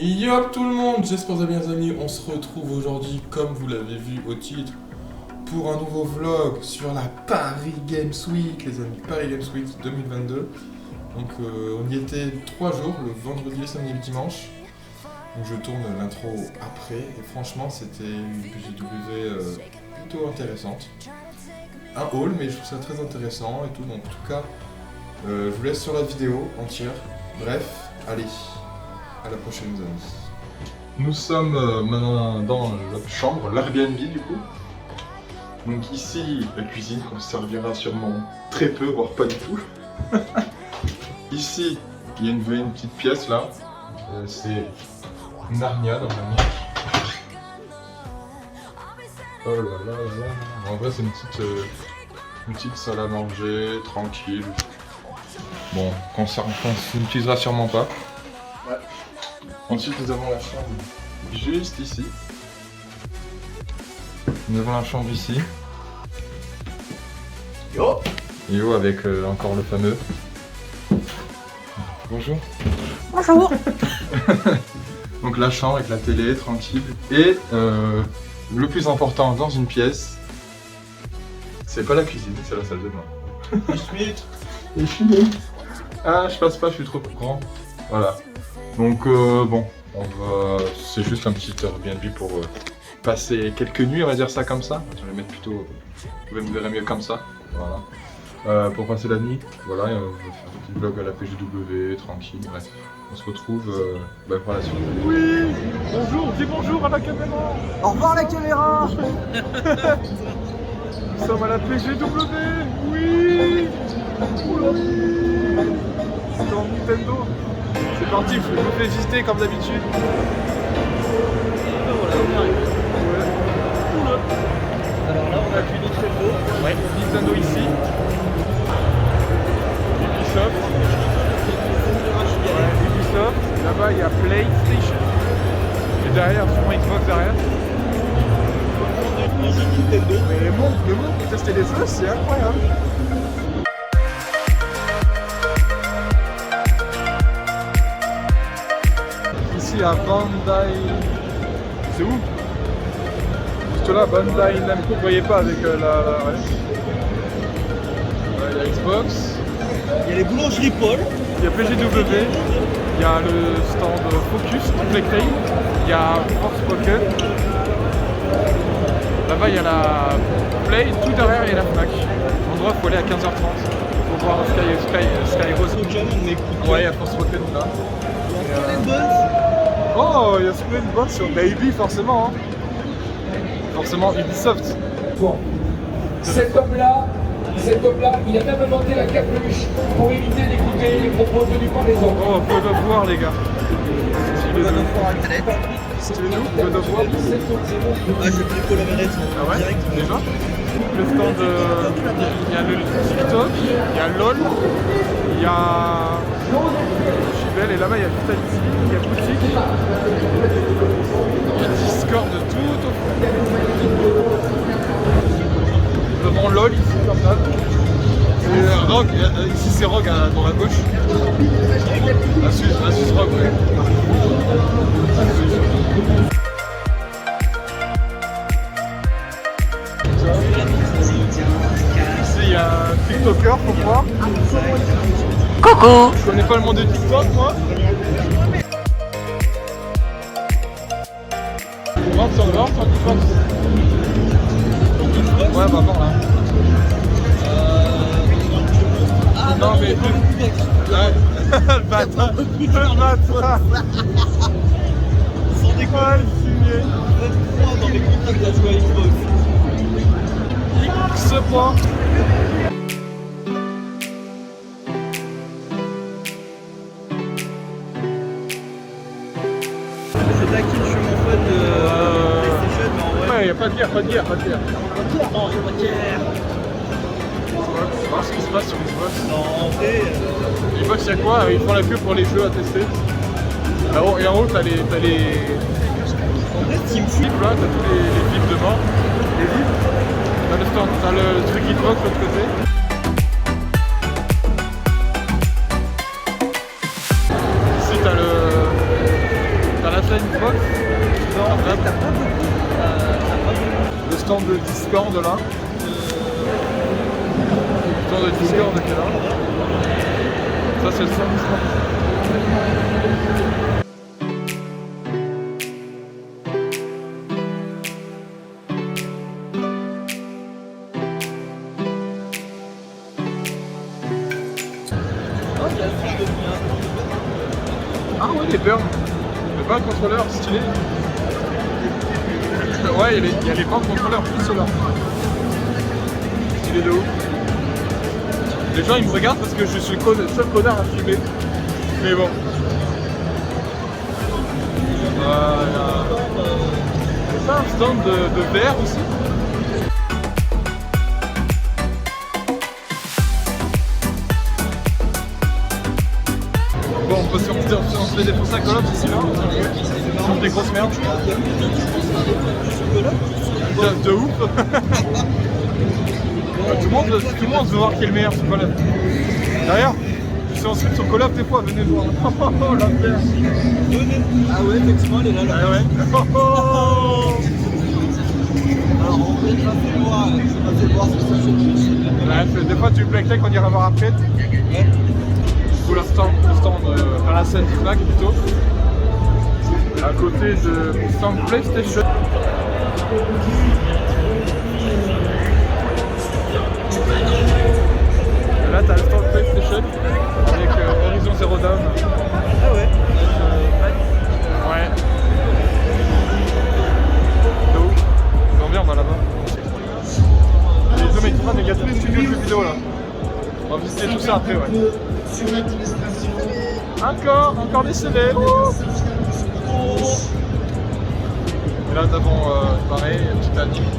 Yo tout le monde, j'espère que vous allez bien les amis, on se retrouve aujourd'hui comme vous l'avez vu au titre pour un nouveau vlog sur la Paris Games Week, les amis, Paris Games Week 2022. Donc on y était 3 jours, le vendredi, le samedi et le dimanche. Donc je tourne l'intro après et franchement c'était une PGW plutôt intéressante. Un haul mais je trouve ça très intéressant et tout, donc en tout cas je vous laisse sur la vidéo entière. Bref, allez. À la prochaine, les amis. Nous sommes maintenant dans notre chambre, l'Airbnb du coup. Donc ici, la cuisine qu'on servira sûrement très peu, voire pas du tout. Ici, il y a une petite pièce là. C'est Narnia normalement. Oh là là là là. En vrai, c'est une petite salle à manger, tranquille. Bon, qu'on n'utilisera sûrement pas. Ouais. Ensuite, nous avons la chambre juste ici. Nous avons la chambre ici. Yo! Yo avec encore le fameux. Bonjour. Bonjour! Donc la chambre avec la télé, tranquille. Et le plus important dans une pièce, c'est pas la cuisine, c'est la salle de bain. Et Schmitt. Ah, je passe pas, je suis trop grand. Voilà. Donc bon, c'est juste un petit Airbnb pour passer quelques nuits, on va dire ça comme ça. Je vais le mettre plutôt, vous me verrez mieux comme ça. Voilà. Pour passer la nuit, voilà, je vais faire un petit vlog à la PGW, tranquille, bref. On se retrouve pour la suite. Oui! Bonjour, dis bonjour à la caméra! Au revoir la caméra! Nous sommes à la PGW! Oui! C'est dans Nintendo! C'est parti, je vous fais visiter comme d'habitude. Alors là on a vu notre photo. Ouais, Nintendo ici. Ubisoft. Ouais, Ubisoft. Là-bas il y a PlayStation. Et derrière, sûrement Xbox derrière. Mais le monde pour tester les jeux, c'est incroyable. Ici à Bandai. C'est où? Juste là, Bandai Namco, vous voyez pas avec ouais. Il y a Xbox. Il y a les boulangeries Paul. Il y a PGW. Il y a le stand Focus, Playtime. Il y a Forspoken. Là-bas il y a la Play, tout derrière il y a la Fnac. L'endroit il faut aller à 15h30 pour voir Skyrose. Ouais, il y a Forspoken là. Oh, il y a Splendid sur Baby forcément. Hein. Forcément Ubisoft. Bon. Cet homme-là, il a même inventé la capuche pour éviter d'écouter les propos tenus par les autres. Oh, God of War les gars. God of War Internet. Stylé nous, God of War. Ah, j'ai pris Colorado. Ah ouais, Direct. déjà. Le stand, il y a le TikTok, il y a LOL, il y a Chibel et là-bas il y a Vitality, il y a Boutique, il y a Discord de tout au fond. Devant LOL ici comme ça. Et Rogue, ici c'est Rogue dans la gauche. Asus Rogue, ouais. Ici il y a un TikToker pour moi. Coucou! Je connais pas le monde de TikTok moi. On rentre sur le bord, sur Xbox. Ouais, bah bon là. Non mais ouais. Le bâtard. Le bâtard. Sans déconner. Signé. Vous êtes 3 dans les contacts de la Switch Xbox. X point. C'est à qui je suis mon pote de PlayStation, mais en vrai. Ouais, y'a pas de guerre. Non, y'a pas de guerre. Xbox, voir ce qui se passe sur Xbox. Non, en vrai. Xbox y'a quoi? Ils font la queue pour les jeux à tester. Et en haut t'as les En vrai, Team Flip. là, t'as tous les clips devant. Les livres. T'as le truc Xbox de l'autre côté. Ici t'as scène Xbox. Non, en fait, t'as pas beaucoup. Le stand de Discord là. Le stand de Discord qui est là. Ça c'est le stand Discord. Ah ouais, les burns. Le pas contrôleur stylé. Ouais, il y a les pas contrôleurs plus là. Stylé de ouf. Les gens ils me regardent parce que je suis le seul connard à filmer. Mais bon. Voilà. C'est ça un stand de VR aussi. Bon, on se fait défoncer à Call of ici là. On des grosses merdes. De ouf. Tout le monde veut voir qui est le meilleur sur Call of. D'ailleurs, je suis inscrit sur Call of des fois, venez voir. Oh la merde. Ah ouais, effectivement, elle est là. Ah ouais. Alors, on peut pas fait voir, c'est ça sur Twitch. Ouais, des fois tu play avec on ira voir après. Ouais. Ou le stand à la scène du Fnac plutôt. À côté de stand PlayStation. Et là t'as le stand PlayStation avec Horizon Zero Dawn. Ah ouais. Ouais. De ouf. Ils ont bien là-bas. Les hommes et tout, il y a tous les studios de jeux vidéo là. On va visiter tout ça après, ouais. Encore des CD. Et là nous avons pareil, une petite anime,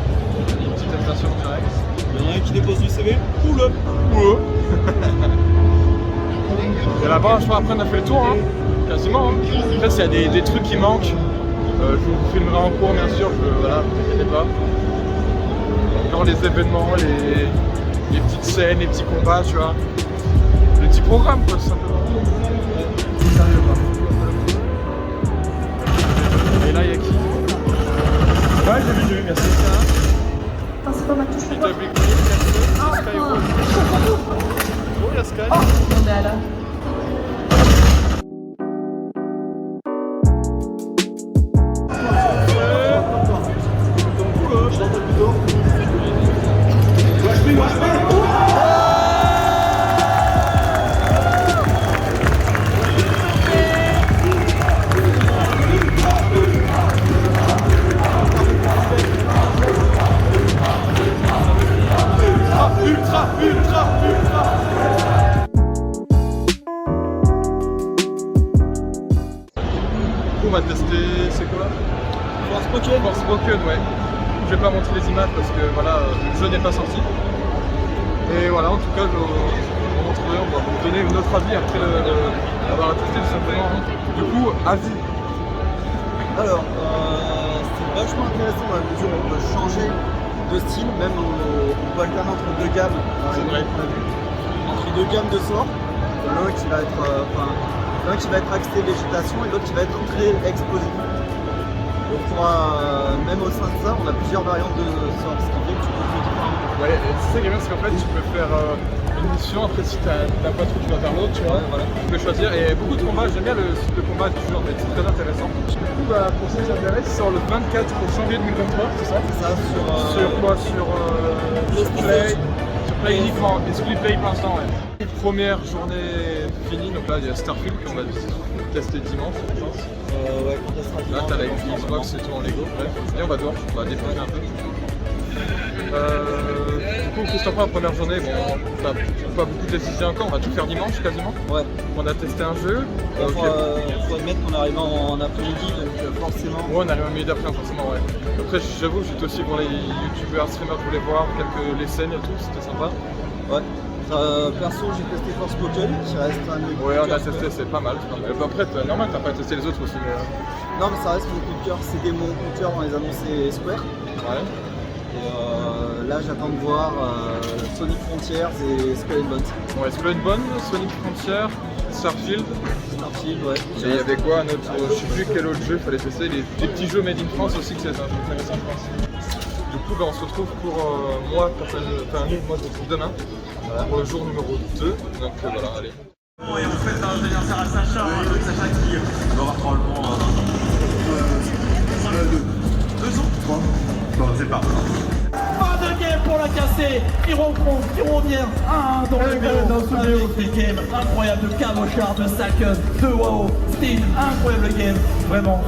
une petite animation direct. Il y en a un qui dépose du CV. Oula. Et là-bas, je crois après on a fait le tour, hein. Quasiment. Hein. Après s'il y a des trucs qui manquent, je vous filmerai en cours bien sûr, voilà, ne vous inquiétez pas. Encore les événements, les petites scènes, les petits combats, tu vois. Les petits programmes quoi, tout simplement. Et là, il y a qui? Ouais, j'ai vu, merci. Attends, c'est pas ma touche pour T'as toi. vu Sky Rose. Oh, il y a Sky. Oh, on est là. Ultra. On va tester, c'est quoi? Forspoken, ouais. Je vais pas montrer les images parce que voilà, le jeu n'est pas sorti. Et voilà, en tout cas, on va vous donner notre avis après l'avoir testé tout simplement. Hein. Du coup, avis. Alors, c'est vachement intéressant dans la mesure où on peut changer de style, même on peut alterner entre deux gammes. C'est vrai. Entre deux gammes de sorts, l'un qui va être axé végétation et l'autre qui va être très explosif. On pourra, même au sein de ça, on a plusieurs variantes de sorts, ce qui fait que tu peux faire différents. Ouais, c'est ça qui est bien parce qu'en fait tu peux faire une mission, après si t'as pas trop tu vas faire l'autre, tu vois. Ouais, voilà. Tu peux choisir et beaucoup de combats, j'aime bien le style de combat du jeu en fait, c'est très intéressant. Du coup pour ceux qui s'intéressent, il sort le 24 janvier 2023, c'est ça? C'est ça, Sur quoi? Sur Play uniquement, exclu Play pour l'instant, ouais. Première journée finie, donc là il y a Starfield qu'on va tester dimanche, je pense. Ouais, quand ça sera Là t'as la Xbox et tout en Lego, bref. Et on va dehors, on va déposer un peu. Du coup, qu'est-ce que t'en penses la première journée? Bon, on n'a pas beaucoup testé encore, on va tout faire dimanche quasiment. Ouais. On a testé un jeu. Faut admettre qu'on arrive en après-midi, donc forcément. Ouais, on arrive en milieu d'après, forcément, ouais. Après, j'avoue, j'étais aussi pour les youtubeurs, streamers, je voulais voir les scènes et tout, c'était sympa. Ouais. Perso, j'ai testé Forspoken, qui reste un de mes Ouais, on a coups de testé, cœur. c'est pas mal. Après, normal, t'as pas testé les autres aussi, mais. Non, mais ça reste mon coup de cœur. C'était mon coup de cœur dans les annoncés Square. Ouais. Et là, j'attends de voir Sonic Frontiers et Skull and Bones. Ouais, Skull and Bones, Sonic Frontier, Starfield. Starfield, ouais. Et il y avait quoi un autre, je sais plus quel autre jeu il fallait tester, des petits jeux made in France aussi que c'est intéressant en France. Du coup on se retrouve pour moi, moi je me retrouve demain pour le jour numéro 2, donc voilà, allez. Et on fête un anniversaire à Sacha, Sacha qui va avoir probablement 2 ans 3. Bon, c'est pas. Pas de game pour la casser, il reprend, il revient, dans le game, avec des games incroyables de Cabochard, de Saken, de WoW, Steve, incroyable game, vraiment,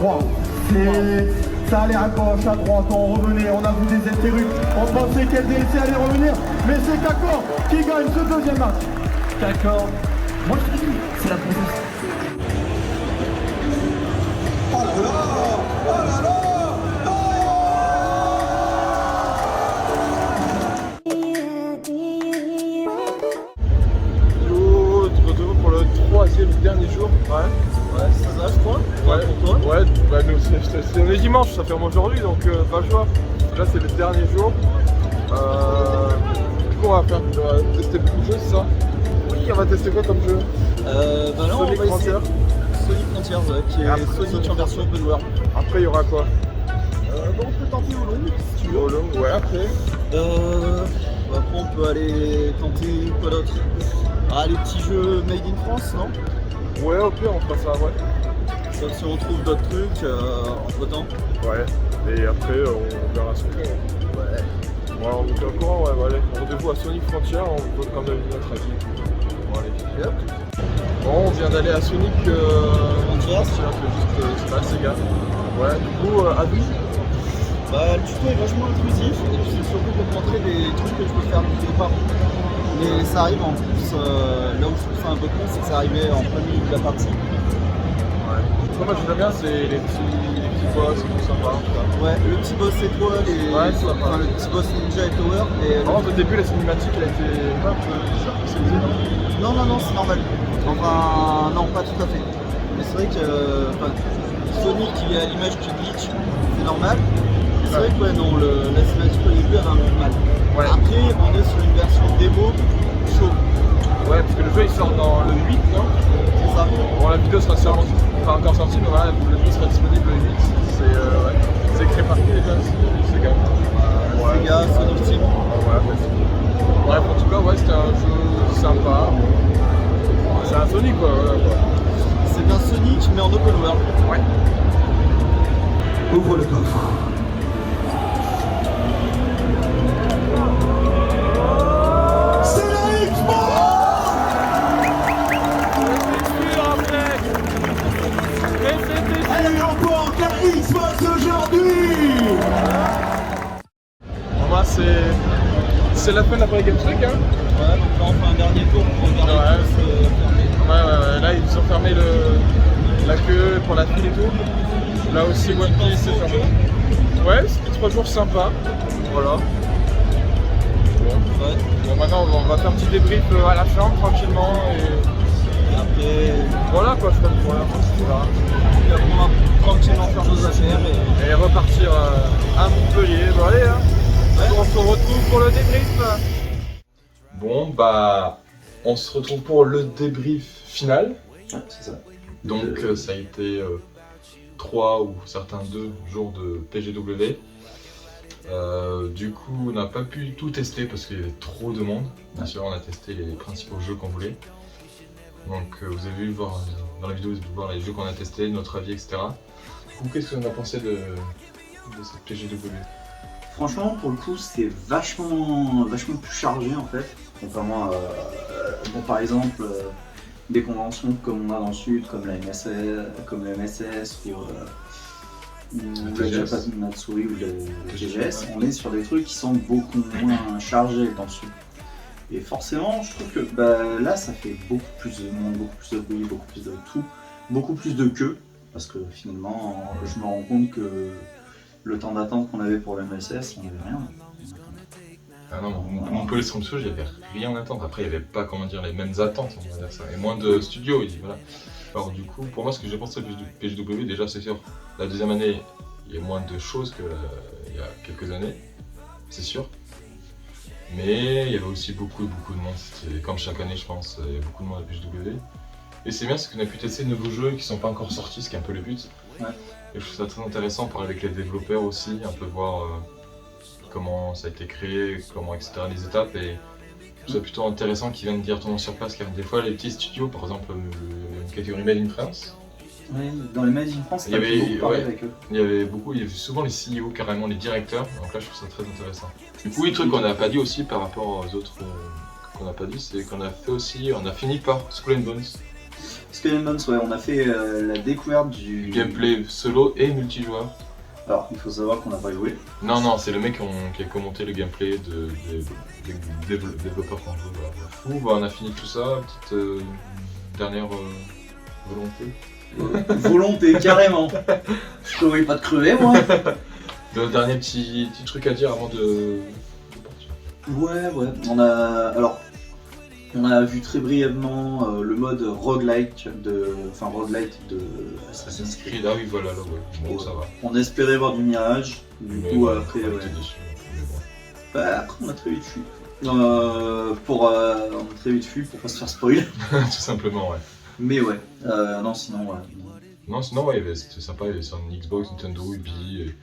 waouh, ça allait à gauche, à droite, on revenait, on a vu des interrupts, on pensait qu'elle allait revenir, mais c'est Kakor qui gagne ce deuxième match. Kakor, moi je te dis, c'est la proposition. Oh là là, oh là là. Pour le troisième dernier jour. Ouais, c'est ça, je crois. Ouais, pour toi. Ouais, bah nous on est dimanche, ça ferme aujourd'hui, donc pas le choix. Là c'est le dernier jour. Du coup on va tester beaucoup de jeux, c'est ça? Oui, on va tester quoi comme jeu? Bah là, Sonic on va Frontier. Sonic Frontiers, ouais, qui est après, Sonic en version open world. Après il y aura quoi? Bon, on peut tenter au long, si tu veux. Au long, ouais, après. Après, on peut aller tenter quoi d'autre? Ah, les petits jeux made in France, non? Ouais, au pire on fera ça, ouais. Sauf si on trouve d'autres trucs entre temps. Ouais, et après on verra ce qu'on fait. Ouais, on est au courant, ouais, allez. Rendez-vous à Sonic Frontier, on peut quand même notre avis. Bon, allez. Yep. Bon, on vient d'aller à Sonic Frontiers, c'est pas assez gars. Ouais, du coup, avis? Bah, le tuto est vachement intrusif et puis c'est surtout pour montrer des trucs que je peux faire quelque part. Mais ça arrive en plus, là où je trouve ça un peu con, c'est que ça arrivait en plein milieu de la partie. Ouais. Moi j'aime bien, c'est les petits boss, c'est tout sympa. Ouais, le petit boss étoile et le petit boss ninja et tower. Et Vraiment, au début, la cinématique elle était un peu bizarre, c'est bizarre. non, c'est normal. Enfin, non, pas tout à fait. Mais c'est vrai que Sonic il est à l'image qui glitch, c'est normal. C'est vrai que ouais, non, la cinématique au début elle a un peu mal. Ouais. Après, on est sur une version démo chaud. Ouais, parce que le jeu il sort dans le 8, non? C'est ça. Bon, la vidéo sera sûrement pas encore sortie, mais voilà, le jeu sera disponible le 8. C'est créé par qui déjà, ces gars? Les gars, Sonic Team. Ouais, facile. Bref, en tout cas, ouais, c'était un jeu sympa. C'est un Sonic quoi, voilà quoi. C'est bien Sonic mais en open world. Ouais. Ouvre le coffre. C'est la Xbox. Elle remporte la Xbox aujourd'hui. Bon, bah, c'est la fin de la Paris Games Week, hein. Ouais, donc là on fait un dernier tour pour regarder Ouais. tous, Ouais, là ils ont fermé la queue pour la file et tout. Là aussi One Piece c'est fermé. Ouais, c'était 3 jours sympas. Voilà. Ouais. Bon maintenant on va faire un petit débrief à la chambre tranquillement et Et après, voilà quoi, je crois. Voilà. on va tranquillement faire nos affaires Et repartir à Montpellier. Bon allez hein. On se retrouve pour le débrief. Bon bah on se retrouve pour le débrief final. c'est ça. Donc ça a été 3 ou certains 2 jours de PGW. Du coup on n'a pas pu tout tester parce qu'il y avait trop de monde. Bien sûr on a testé les principaux jeux qu'on voulait. Donc vous avez vu voir dans la vidéo, vous avez pu voir les jeux qu'on a testés, notre avis, etc. Du coup qu'est-ce que vous en avez pensé de cette PGW? Franchement, pour le coup, c'était vachement plus chargé en fait, contrairement à, par exemple, des conventions comme on a dans le sud, comme la MSS ou le Japan Matsuri ou le TGS. On est sur des trucs qui sont beaucoup moins chargés dans le sud. Et forcément, je trouve que là, ça fait beaucoup plus de monde, beaucoup plus de bruit, beaucoup plus de tout, beaucoup plus de queue, parce que finalement, je me rends compte que le temps d'attente qu'on avait pour le MSS, on n'avait rien. Ah non, Montpellier Stream Show, j'avais rien à attendre. Après, il n'y avait pas comment dire, les mêmes attentes, on va dire ça. Et moins de studios, il dit voilà. Alors du coup, pour moi, ce que j'ai pensé de PGW, déjà c'est sûr, la deuxième année, il y a moins de choses qu'il y a quelques années, c'est sûr. Mais il y avait aussi beaucoup de monde, c'était comme chaque année je pense, il y a beaucoup de monde à PGW. Et c'est bien, c'est qu'on a pu tester de nouveaux jeux qui sont pas encore sortis, ce qui est un peu le but. Ouais. Et je trouve ça très intéressant, parler avec les développeurs aussi, un peu voir comment ça a été créé, comment etc. les étapes. Et je trouve ça plutôt intéressant qu'ils viennent directement sur place, car des fois les petits studios, par exemple une catégorie Made in France, Ouais, dans les Made in France, il y avait- beaucoup parlé ouais. avec eux. il y avait souvent les CEO, carrément les directeurs, donc là je trouve ça très intéressant. Du coup, le truc qu'on n'a pas dit aussi par rapport aux autres qu'on n'a pas dit, c'est qu'on a fait aussi, on a fini par Skull and Bones, Skull and Bones, ouais, on a fait la découverte du gameplay solo et multijoueur. Alors, il faut savoir qu'on n'a pas joué. Non, c'est le mec qui a commenté le gameplay des développeurs qu'on joue. Voilà. Du coup, on a fini tout ça, petite dernière volonté. Volonté, carrément. Je t'aurais pas de crever, moi. Le dernier petit truc à dire avant de partir. Ouais. On a vu très brièvement le mode roguelite de Assassin's Creed. Ah oui, voilà, là, ouais. Bon, ça va. On espérait voir du Mirage. Du Mais coup, ouais, après, on a ouais. été déçus, mais bon. Bah, après, on a très vite fui. On a très vite fui pour pas se faire spoil. Tout simplement, ouais. Mais ouais. Non, sinon, ouais. Non, sinon, ouais, c'était sympa, il y avait sur une Xbox, Nintendo, Ubi. Et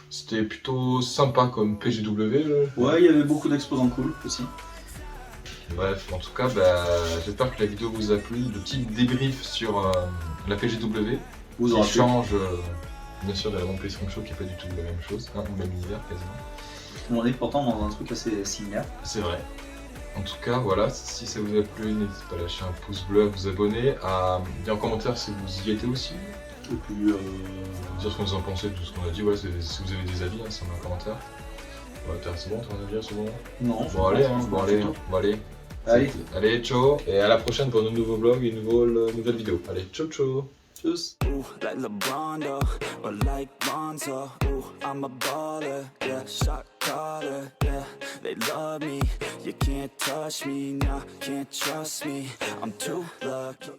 c'était plutôt sympa comme PGW. Ouais, il y avait beaucoup d'exposants cool aussi. Bref, en tout cas, bah, j'espère que la vidéo vous a plu. Le petit débrief sur la PGW Vous qui aurez pu. change bien sûr de la One PlayStation Show qui est pas du tout la même chose, hein, le même univers quasiment. On est pourtant dans un truc assez similaire. C'est vrai. En tout cas, voilà, si ça vous a plu, n'hésitez pas à lâcher un pouce bleu, à vous abonner, à dire en commentaire si vous y étiez aussi, Et puis, dire ce que vous en pensez de tout ce qu'on a dit, ouais, si vous avez des avis, hein, c'est un commentaire. Ouais, c'est bon, ton avis, c'est bon. non. Bon, allez, allez. Allez. Allez, ciao, et à la prochaine pour de nouveaux vlogs et une nouvelle vidéo. Allez, ciao. Tchuss. Ooh, like LeBron though, or like Lonzo. Ooh, I'm a baller, yeah, shot caller, yeah. They love me, you can't touch me, nah, can't trust me. I'm too lucky.